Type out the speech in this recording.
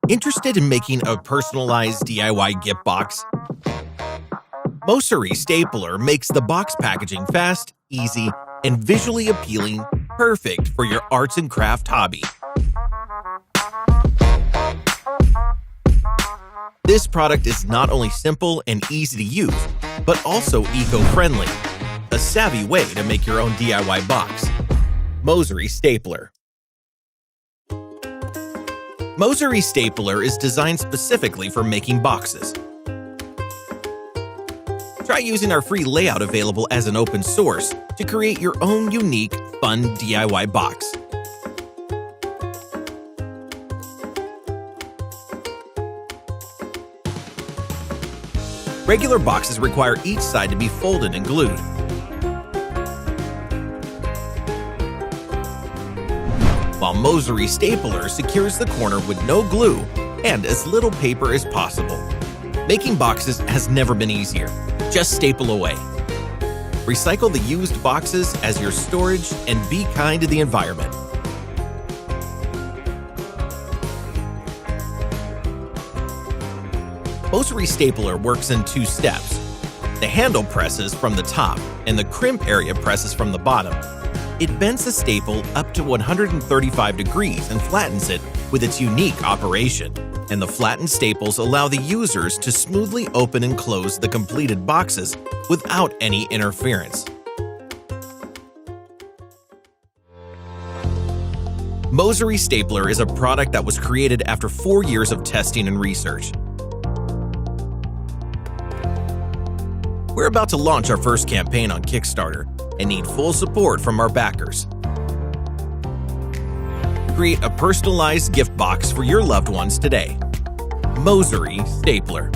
Interested in making a personalized DIY gift box? Mosery Stapler makes the box packaging fast, easy, and visually appealing, perfect for your arts and craft hobby. This product is not only simple and easy to use, but also eco-friendly. A savvy way to make your own DIY box. Mosery Stapler. Mosery Stapler is designed specifically for making boxes. Try using our free layout available as an open source to create your own unique, fun DIY box. Regular boxes require each side to be folded and glued. While Mosery Stapler secures the corner with no glue and as little paper as possible. Making boxes has never been easier. Just staple away. Recycle the used boxes as your storage and be kind to the environment. Mosery Stapler works in 2 steps. The handle presses from the top and the crimp area presses from the bottom. It bends the staple up to 135 degrees and flattens it with its unique operation. And the flattened staples allow the users to smoothly open and close the completed boxes without any interference. Mosery Stapler is a product that was created after 4 years of testing and research. We're about to launch our first campaign on Kickstarter and need full support from our backers. Create a personalized gift box for your loved ones today. Mosery Stapler.